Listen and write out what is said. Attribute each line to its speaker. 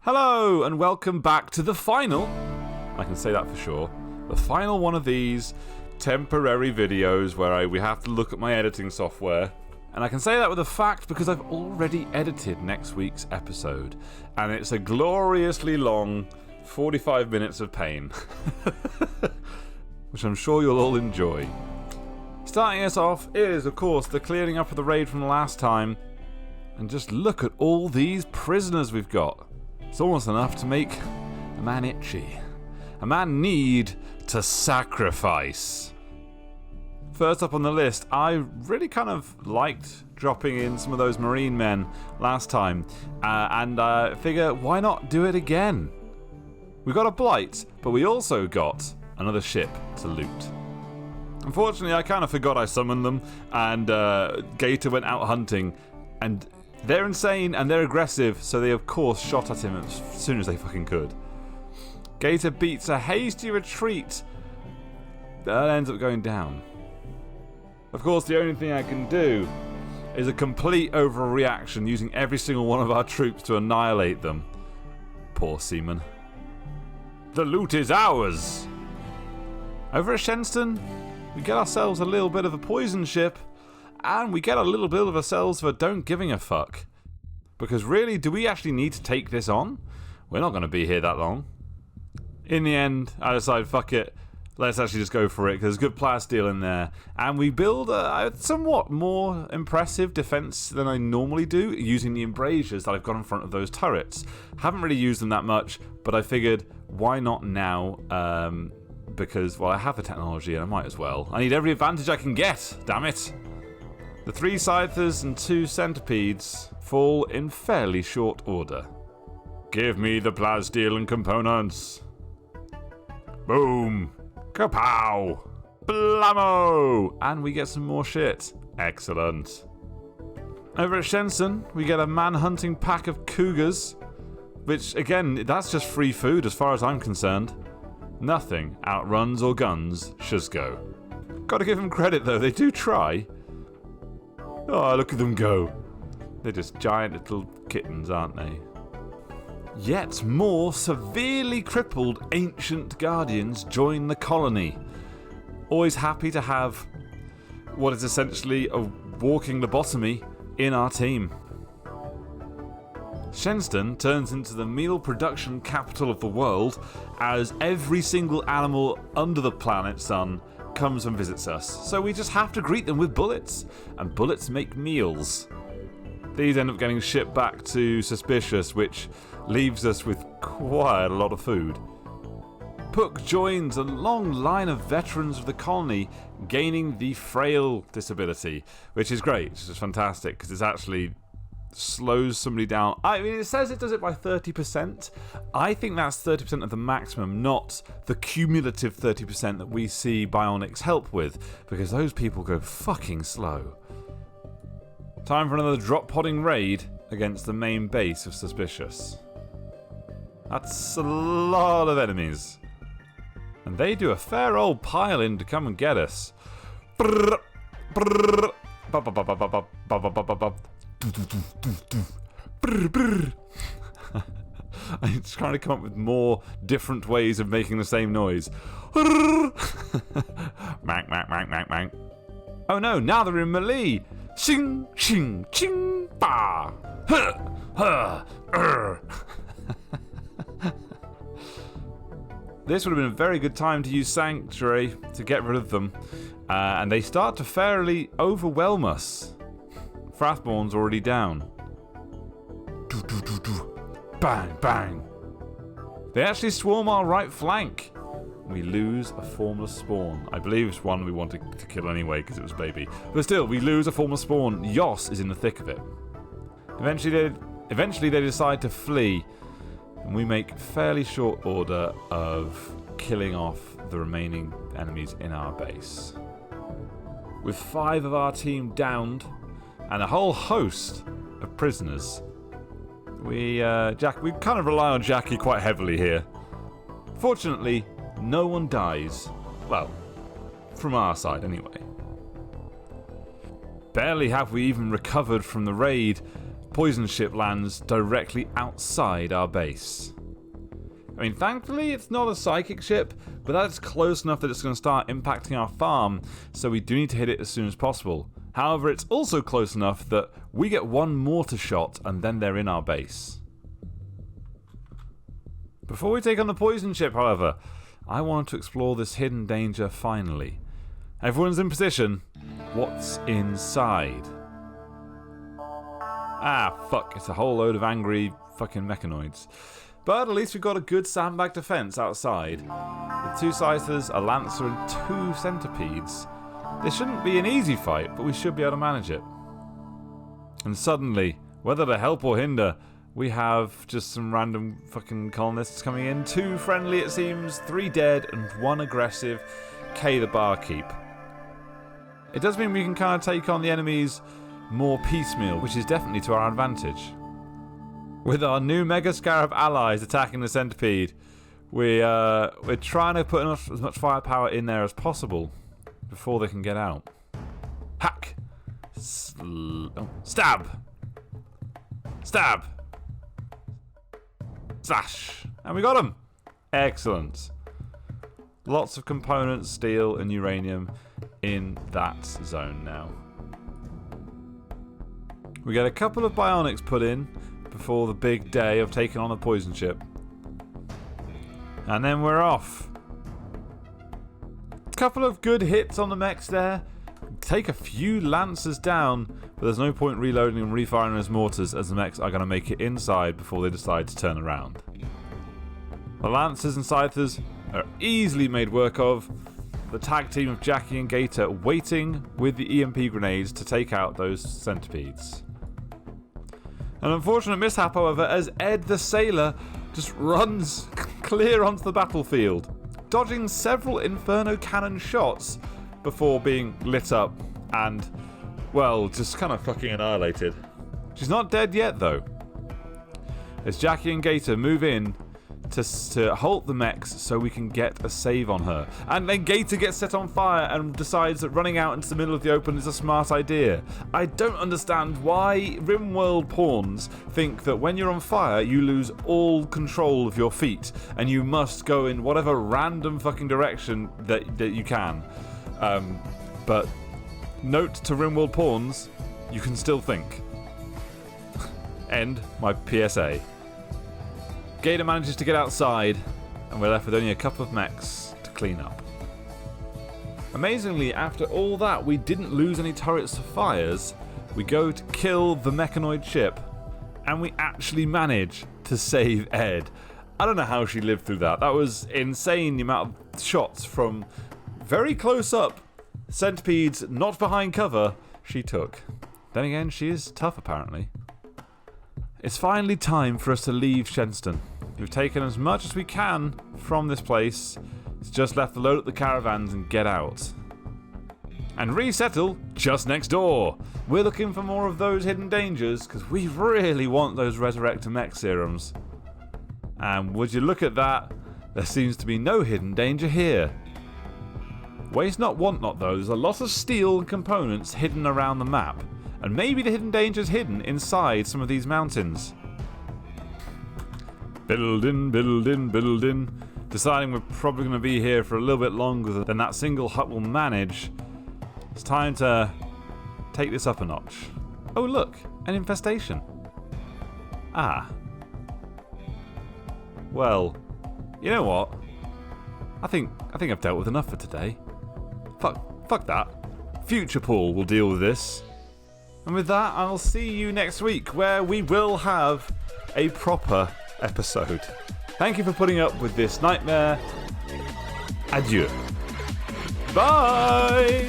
Speaker 1: Hello and welcome back to the final, I can say that for sure, the final one of these temporary videos where we have to look at my editing software. And I can say that with a fact because I've already edited next week's episode. And it's a gloriously long 45 minutes of pain. Which I'm sure you'll all enjoy. Starting us off is, of course, the clearing up of the raid from last time. And just look at all these prisoners we've got. It's almost enough to make a man itchy. A man need to sacrifice. First up on the list, I really kind of liked dropping in some of those marine men last time. And I figure, why not do it again? We got a blight, but we also got another ship to loot. Unfortunately, I kind of forgot I summoned them, and Gator went out hunting, and they're insane and they're aggressive, so they of course shot at him as soon as they fucking could. Gator beats a hasty retreat that ends up going down. Of course, the only thing I can do is a complete overreaction, using every single one of our troops to annihilate them. Poor seaman. The loot is ours! Over at Shenston, we get ourselves a little bit of a poison ship, and we get a little bit of ourselves for don't giving a fuck. Because really, do we actually need to take this on? We're not going to be here that long. In the end, I decide, fuck it, let's actually just go for it, because there's good plasteel in there. And we build a somewhat more impressive defense than I normally do, using the embrasures that I've got in front of those turrets. Haven't really used them that much, but I figured, why not now? Because, well, I have the technology and I might as well. I need every advantage I can get, damn it. The 3 scythers and 2 centipedes fall in fairly short order. Give me the plasteel and components. Boom. Kapow! Blammo! And we get some more shit. Excellent. Over at Shenston, we get a man-hunting pack of Cougars, which, again, that's just free food as far as I'm concerned. Nothing outruns or guns Shuzgo. Gotta give them credit, though. They do try. Oh, look at them go. They're just giant little kittens, aren't they? Yet more severely crippled ancient guardians join the colony. Always happy to have what is essentially a walking lobotomy in our team. Shenston turns into the meal production capital of the world as every single animal under the planet sun comes and visits us. So we just have to greet them with bullets, and bullets make meals. These end up getting shipped back to Suspicious, which leaves us with quite a lot of food. Puck joins a long line of veterans of the colony, gaining the Frail Disability, which is great. It's just fantastic, because it actually slows somebody down. I mean, it says it does it by 30%. I think that's 30% of the maximum, not the cumulative 30% that we see bionics help with, because those people go fucking slow. Time for another drop-podding raid against the main base of Suspicious. That's a lot of enemies. And they do a fair old pile-in to come and get us. I'm just trying to come up with more different ways of making the same noise. Mank, mank, mank, mank, mank. Oh no, now they're in melee. Shing, shing, ching, ba. This would have been a very good time to use Sanctuary to get rid of them. And they start to fairly overwhelm us. Frathborn's already down. Bang, bang. They actually swarm our right flank. We lose a formless spawn. I believe it's one we wanted to kill anyway because it was baby. But still, we lose a formless spawn. Yoss is in the thick of it. Eventually they decide to flee. And we make fairly short order of killing off the remaining enemies in our base. With 5 of our team downed and a whole host of prisoners, we kind of rely on Jackie quite heavily here. Fortunately, no one dies. Well, from our side anyway. Barely have we even recovered from the raid poison ship lands directly outside our base. I mean, thankfully it's not a psychic ship, but that's close enough that it's going to start impacting our farm, so we do need to hit it as soon as possible. However, it's also close enough that we get one mortar shot and then they're in our base. Before we take on the poison ship, however, I wanted to explore this hidden danger finally. Everyone's in position. What's inside? Ah, fuck, it's a whole load of angry fucking mechanoids. But at least we've got a good sandbag defense outside. With 2 scythers, a lancer and 2 centipedes. This shouldn't be an easy fight, but we should be able to manage it. And suddenly, whether to help or hinder, we have just some random fucking colonists coming in. 2 friendly it seems, 3 dead and 1 aggressive. K the barkeep. It does mean we can kind of take on the enemies more piecemeal, which is definitely to our advantage. With our new Mega Scarab allies attacking the centipede, we're trying to put as much firepower in there as possible before they can get out. Hack! Stab! Stab! Slash! And we got them! Excellent. Lots of components, steel and uranium in that zone now. We get a couple of bionics put in before the big day of taking on the poison ship. And then we're off. Couple of good hits on the mechs there. Take a few lancers down, but there's no point reloading and refiring those mortars as the mechs are going to make it inside before they decide to turn around. The lancers and scythers are easily made work of. The tag team of Jackie and Gator waiting with the EMP grenades to take out those centipedes. An unfortunate mishap, however, as Ed the Sailor just runs clear onto the battlefield, dodging several Inferno cannon shots before being lit up and, well, just kind of fucking annihilated. She's not dead yet, though. As Jackie and Gator move in to halt the mechs so we can get a save on her. And then Gator gets set on fire and decides that running out into the middle of the open is a smart idea. I don't understand why Rimworld pawns think that when you're on fire you lose all control of your feet and you must go in whatever random fucking direction that you can. But note to Rimworld pawns, you can still think. End my PSA. Gator manages to get outside, and we're left with only a couple of mechs to clean up. Amazingly, after all that, we didn't lose any turrets or fires. We go to kill the mechanoid ship, and we actually manage to save Ed. I don't know how she lived through that. That was insane, the amount of shots from very close up, centipedes not behind cover, she took. Then again, she is tough apparently. It's finally time for us to leave Shenston. We've taken as much as we can from this place. It's just left to load up the caravans and get out. And resettle just next door. We're looking for more of those hidden dangers because we really want those Resurrector mech serums. And would you look at that, there seems to be no hidden danger here. Waste not, want not though. There's a lot of steel and components hidden around the map. And maybe the hidden danger is hidden inside some of these mountains. Building. Deciding we're probably going to be here for a little bit longer than that single hut will manage. It's time to take this up a notch. Oh look, an infestation. Ah. Well, you know what? I think I've dealt with enough for today. Fuck that. Future Paul will deal with this. And with that, I'll see you next week, where we will have a proper episode. Thank you for putting up with this nightmare. Adieu. Bye!